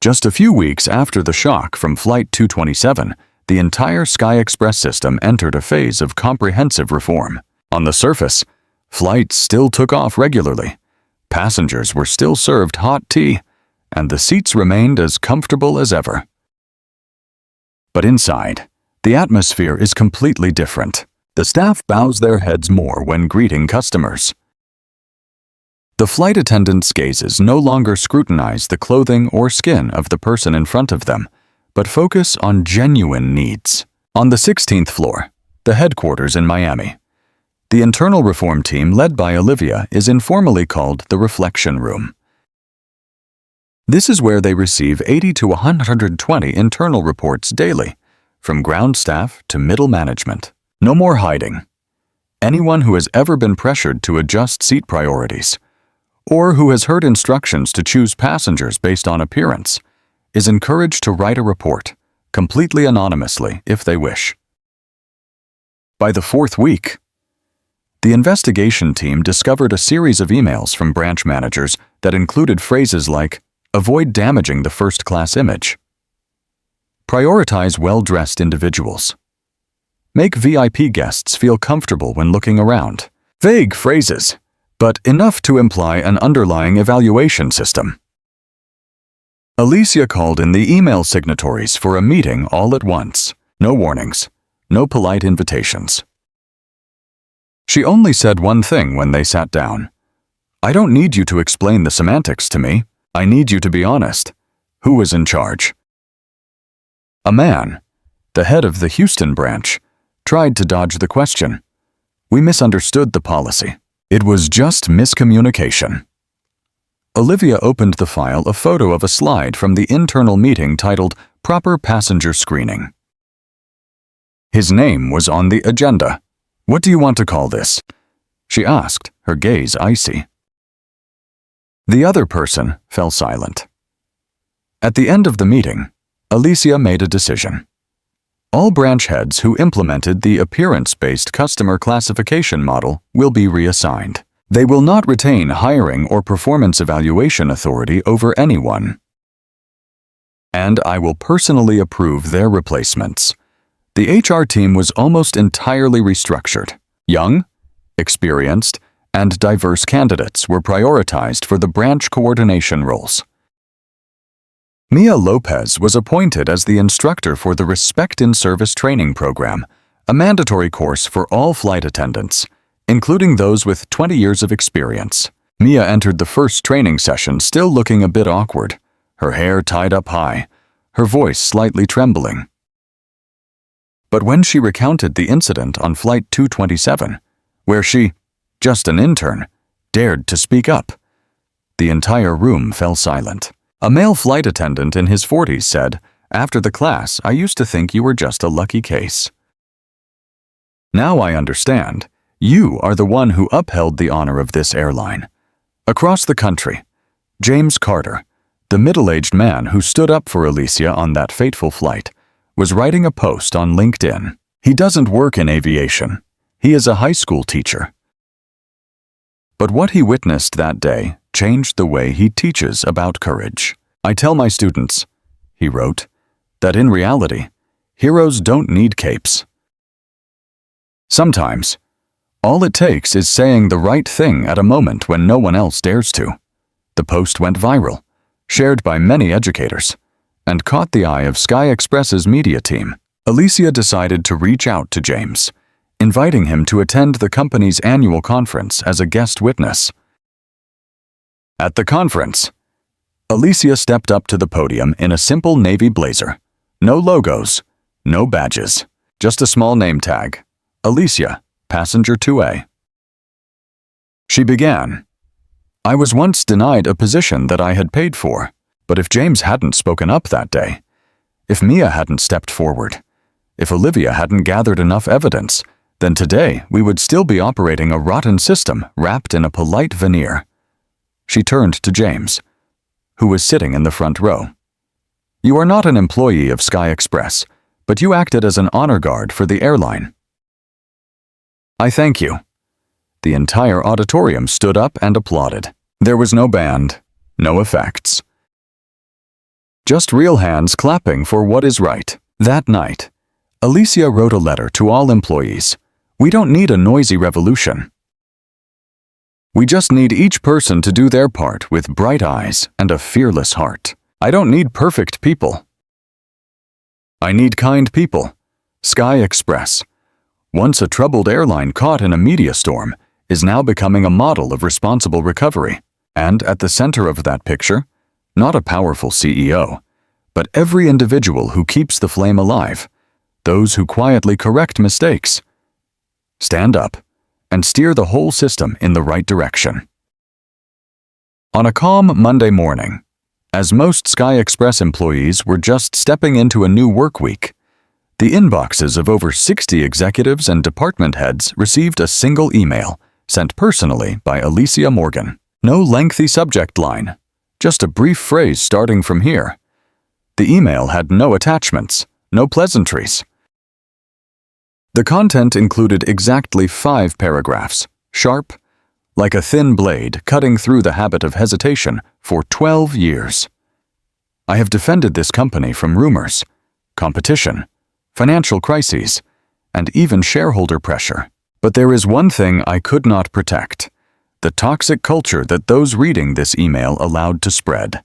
Just a few weeks after the shock from Flight 227, the entire Sky Express system entered a phase of comprehensive reform. On the surface, flights still took off regularly, passengers were still served hot tea, and the seats remained as comfortable as ever. But inside, the atmosphere is completely different. The staff bows their heads more when greeting customers. The flight attendants' gazes no longer scrutinize the clothing or skin of the person in front of them, but focus on genuine needs. On the 16th floor, the headquarters in Miami, the internal reform team led by Olivia is informally called the Reflection Room. This is where they receive 80 to 120 internal reports daily, from ground staff to middle management. No more hiding. Anyone who has ever been pressured to adjust seat priorities, or who has heard instructions to choose passengers based on appearance, is encouraged to write a report, completely anonymously if they wish. By the 4th week, the investigation team discovered a series of emails from branch managers that included phrases like, "Avoid damaging the first-class image," "Prioritize well-dressed individuals," "Make VIP guests feel comfortable when looking around." Vague phrases, but enough to imply an underlying evaluation system. Alicia called in the email signatories for a meeting all at once. No warnings, no polite invitations. She only said one thing when they sat down. "I don't need you to explain the semantics to me. I need you to be honest. Who is in charge?" A man, the head of the Houston branch, tried to dodge the question. "We misunderstood the policy. It was just miscommunication." Olivia opened the file a photo of a slide from the internal meeting titled Proper Passenger Screening. His name was on the agenda. "What do you want to call this?" she asked, her gaze icy. The other person fell silent. At the end of the meeting, Alicia made a decision. All branch heads who implemented the appearance-based customer classification model will be reassigned. They will not retain hiring or performance evaluation authority over anyone. And I will personally approve their replacements. The HR team was almost entirely restructured. Young, experienced, and diverse candidates were prioritized for the branch coordination roles. Mia Lopez was appointed as the instructor for the Respect in Service training program, a mandatory course for all flight attendants, including those with 20 years of experience. Mia entered the first training session still looking a bit awkward, her hair tied up high, her voice slightly trembling. But when she recounted the incident on Flight 227, where she, just an intern, dared to speak up, the entire room fell silent. A male flight attendant in his 40s said, "After the class, I used to think you were just a lucky case. Now I understand. You are the one who upheld the honor of this airline." Across the country, James Carter, the middle-aged man who stood up for Alicia on that fateful flight, was writing a post on LinkedIn. He doesn't work in aviation. He is a high school teacher. But what he witnessed that day changed the way he teaches about courage. "I tell my students," he wrote, "that in reality, heroes don't need capes. Sometimes, all it takes is saying the right thing at a moment when no one else dares to." The post went viral, shared by many educators, and caught the eye of Sky Express's media team. Alicia decided to reach out to James, inviting him to attend the company's annual conference as a guest witness. At the conference, Alicia stepped up to the podium in a simple navy blazer. No logos, no badges, just a small name tag. Alicia, Passenger 2A. She began. I was once denied a position that I had paid for, but if James hadn't spoken up that day, if Mia hadn't stepped forward, if Olivia hadn't gathered enough evidence, then today we would still be operating a rotten system wrapped in a polite veneer. She turned to James, who was sitting in the front row. You are not an employee of Sky Express, but you acted as an honor guard for the airline. I thank you. The entire auditorium stood up and applauded. There was no band, no effects. Just real hands clapping for what is right. That night, Alicia wrote a letter to all employees. We don't need a noisy revolution. We just need each person to do their part with bright eyes and a fearless heart. I don't need perfect people. I need kind people. Sky Express, once a troubled airline caught in a media storm, is now becoming a model of responsible recovery. And at the center of that picture, not a powerful CEO, but every individual who keeps the flame alive, those who quietly correct mistakes, stand up, and steer the whole system in the right direction. On a calm Monday morning, as most Sky Express employees were just stepping into a new work week, the inboxes of over 60 executives and department heads received a single email sent personally by Alicia Morgan. No lengthy subject line, just a brief phrase starting from here. The email had no attachments, no pleasantries. The content included exactly 5 paragraphs, sharp, like a thin blade cutting through the habit of hesitation for 12 years. I have defended this company from rumors, competition, financial crises, and even shareholder pressure. But there is one thing I could not protect: the toxic culture that those reading this email allowed to spread.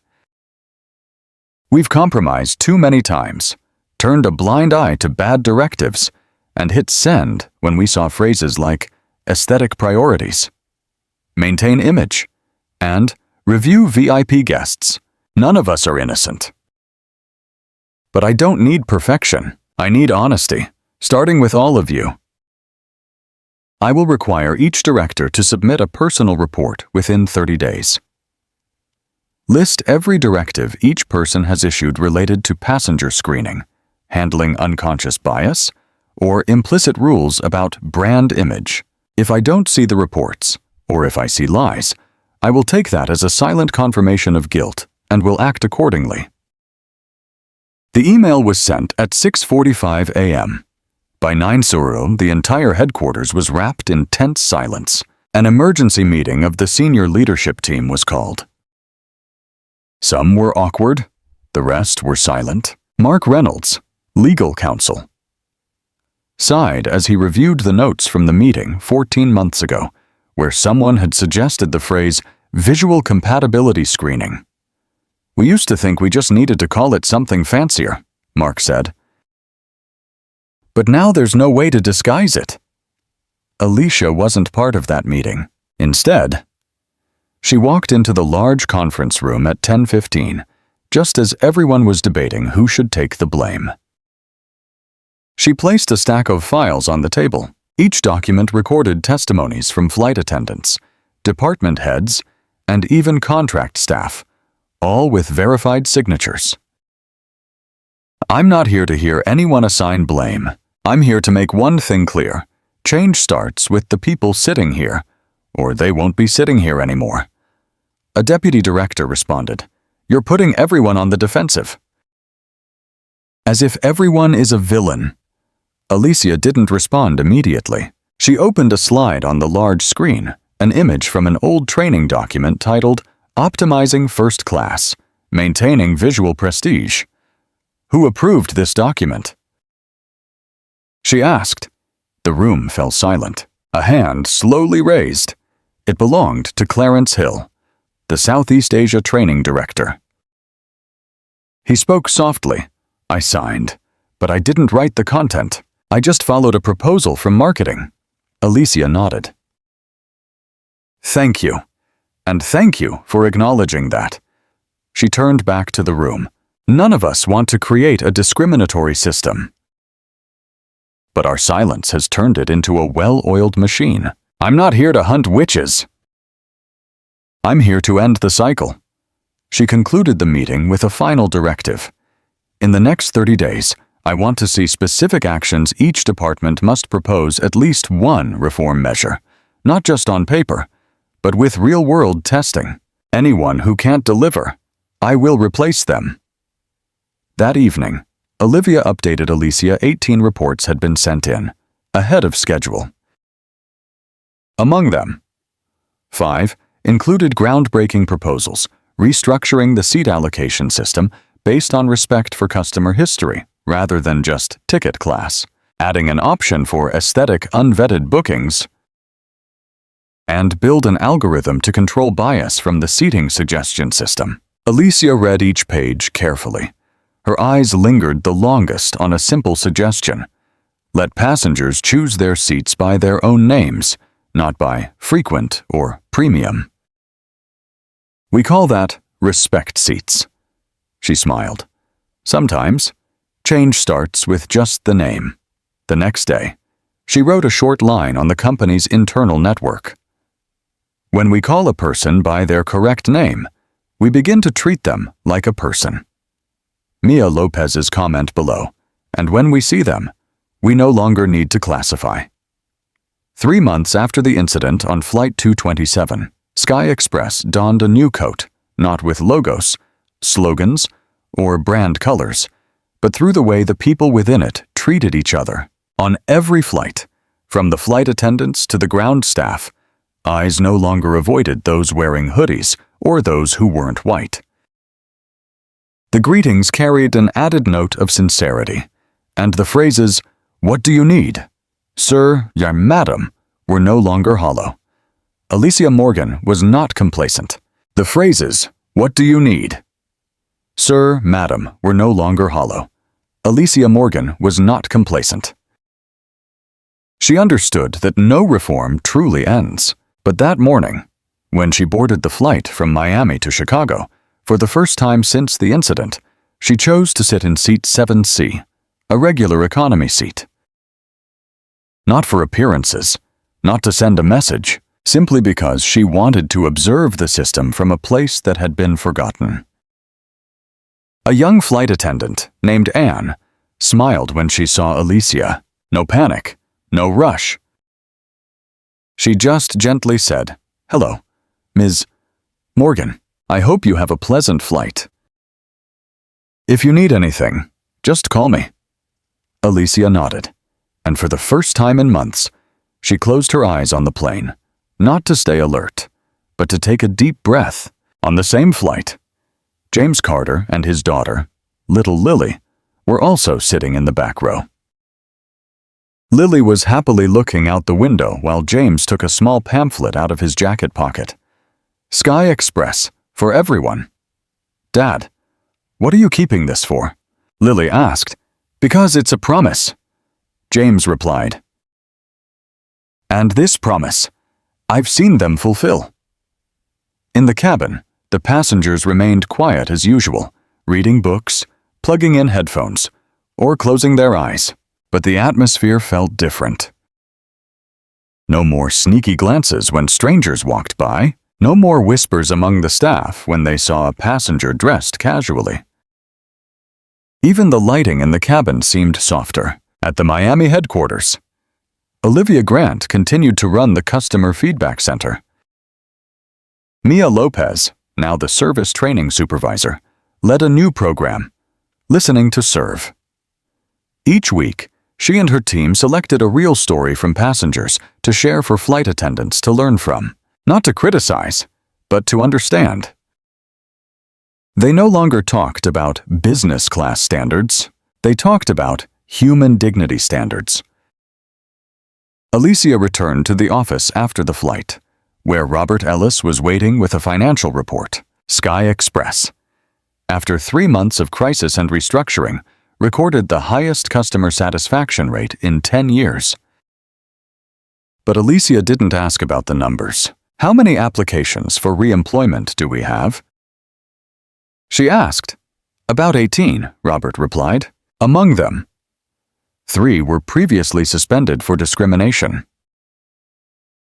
We've compromised too many times, turned a blind eye to bad directives, and hit send when we saw phrases like aesthetic priorities, maintain image, and review VIP guests. None of us are innocent. But I don't need perfection. I need honesty, starting with all of you. I will require each director to submit a personal report within 30 days. List every directive each person has issued related to passenger screening, handling unconscious bias, or implicit rules about brand image. If I don't see the reports, or if I see lies, I will take that as a silent confirmation of guilt and will act accordingly. The email was sent at 6:45 a.m. By 9:00, the entire headquarters was wrapped in tense silence. An emergency meeting of the senior leadership team was called. Some were awkward, the rest were silent. Mark Reynolds, legal counsel, sighed as he reviewed the notes from the meeting 14 months ago, where someone had suggested the phrase visual compatibility screening. We used to think we just needed to call it something fancier, Mark said. But now there's no way to disguise it. Alicia wasn't part of that meeting. Instead, she walked into the large conference room at 10:15, just as everyone was debating who should take the blame. She placed a stack of files on the table. Each document recorded testimonies from flight attendants, department heads, and even contract staff, all with verified signatures. I'm not here to hear anyone assign blame. I'm here to make one thing clear. Change starts with the people sitting here, or they won't be sitting here anymore. A deputy director responded, "You're putting everyone on the defensive." As if everyone is a villain. Alicia didn't respond immediately. She opened a slide on the large screen, an image from an old training document titled Optimizing First Class, Maintaining Visual Prestige. Who approved this document? She asked. The room fell silent. A hand slowly raised. It belonged to Clarence Hill, the Southeast Asia training director. He spoke softly. I signed, but I don't But I didn't write the content. I just followed a proposal from marketing. Alicia nodded. Thank you. And thank you for acknowledging that. She turned back to the room. None of us want to create a discriminatory system. But our silence has turned it into a well-oiled machine. I'm not here to hunt witches. I'm here to end the cycle. She concluded the meeting with a final directive. In the next 30 days, I want to see specific actions each department must propose at least one reform measure, not just on paper, but with real-world testing. Anyone who can't deliver, I will replace them. That evening, Olivia updated Alicia 18 reports had been sent in, ahead of schedule. Among them, 5 included groundbreaking proposals, restructuring the seat allocation system based on respect for customer history rather than just ticket class, adding an option for aesthetic unvetted bookings, and build an algorithm to control bias from the seating suggestion system. Alicia read each page carefully. Her eyes lingered the longest on a simple suggestion. Let passengers choose their seats by their own names, not by frequent or premium. We call that respect seats. She smiled. Sometimes, change starts with just the name. The next day, she wrote a short line on the company's internal network. When we call a person by their correct name, we begin to treat them like a person. Mia Lopez's comment below, and when we see them, we no longer need to classify. 3 months after the incident on Flight 227, Sky Express donned a new coat, not with logos, slogans, or brand colors, but through the way the people within it treated each other. On every flight, from the flight attendants to the ground staff, eyes no longer avoided those wearing hoodies or those who weren't white. The greetings carried an added note of sincerity, and the phrases, "What do you need?" "Sir," ya madam, were no longer hollow. Alicia Morgan was not complacent. The phrases, "What do you need?" "Sir," "Madam," were no longer hollow. Alicia Morgan was not complacent. She understood that no reform truly ends, but that morning, when she boarded the flight from Miami to Chicago, for the first time since the incident, she chose to sit in seat 7C, a regular economy seat. Not for appearances, not to send a message, simply because she wanted to observe the system from a place that had been forgotten. A young flight attendant named Anne smiled when she saw Alicia. No panic, no rush. She just gently said, "Hello, Ms. Morgan. I hope you have a pleasant flight. If you need anything, just call me." Alicia nodded, and for the first time in months, she closed her eyes on the plane, not to stay alert, but to take a deep breath. On the same flight, James Carter and his daughter, little Lily, were also sitting in the back row. Lily was happily looking out the window while James took a small pamphlet out of his jacket pocket. "Sky Express, for everyone." "Dad, what are you keeping this for?" Lily asked. "Because it's a promise," James replied. "And this promise, I've seen them fulfill." In the cabin, the passengers remained quiet as usual, reading books, plugging in headphones, or closing their eyes, but the atmosphere felt different. No more sneaky glances when strangers walked by, no more whispers among the staff when they saw a passenger dressed casually. Even the lighting in the cabin seemed softer. At the Miami headquarters, Olivia Grant continued to run the customer feedback center. Mia Lopez, now the service training supervisor, led a new program, Listening to Serve. Each week, she and her team selected a real story from passengers to share for flight attendants to learn from, not to criticize, but to understand. They no longer talked about business class standards, they talked about human dignity standards. Alicia returned to the office after the flight, where Robert Ellis was waiting with a financial report, Sky Express. After 3 months of crisis and restructuring, recorded the highest customer satisfaction rate in 10 years. But Alicia didn't ask about the numbers. How many applications for re-employment do we have? She asked. About 18, Robert replied. Among them, 3 were previously suspended for discrimination.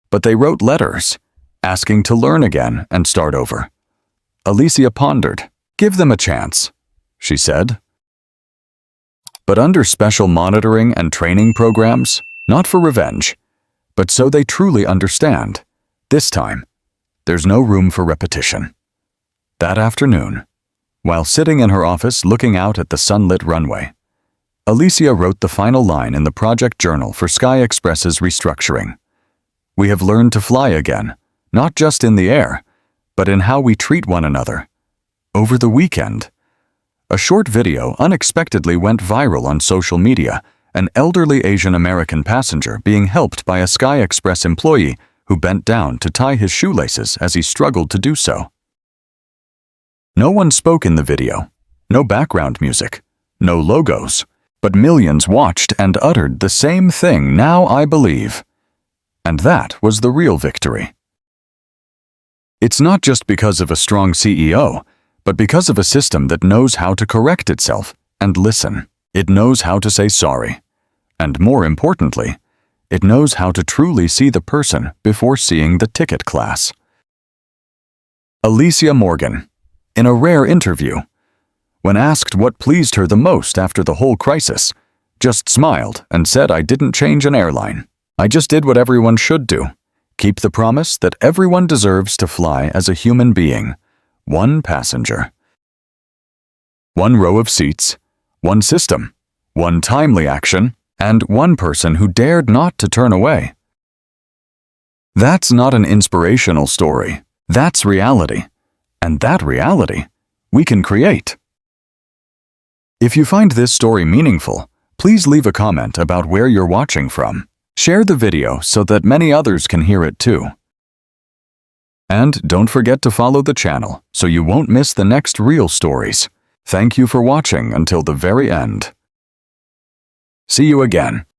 But they wrote letters, asking to learn again and start over. Alicia pondered. Give them a chance, she said. But under special monitoring and training programs, not for revenge, but so they truly understand, this time, there's no room for repetition. That afternoon, while sitting in her office looking out at the sunlit runway, Alicia wrote the final line in the project journal for Sky Express's restructuring. We have learned to fly again, not just in the air, but in how we treat one another. Over the weekend, a short video unexpectedly went viral on social media, an elderly Asian American passenger being helped by a Sky Express employee who bent down to tie his shoelaces as he struggled to do so. No one spoke in the video, no background music, no logos, but millions watched and uttered the same thing, "Now I believe." And that was the real victory. It's not just because of a strong CEO, but because of a system that knows how to correct itself and listen. It knows how to say sorry. And more importantly, it knows how to truly see the person before seeing the ticket class. Alicia Morgan, in a rare interview, when asked what pleased her the most after the whole crisis, just smiled and said, "I didn't change an airline. I just did what everyone should do. Keep the promise that everyone deserves to fly as a human being. One passenger. One row of seats, one system, one timely action, and one person who dared not to turn away." That's not an inspirational story. That's reality. And that reality, we can create. If you find this story meaningful, please leave a comment about where you're watching from. Share the video so that many others can hear it too. And don't forget to follow the channel so you won't miss the next real stories. Thank you for watching until the very end. See you again.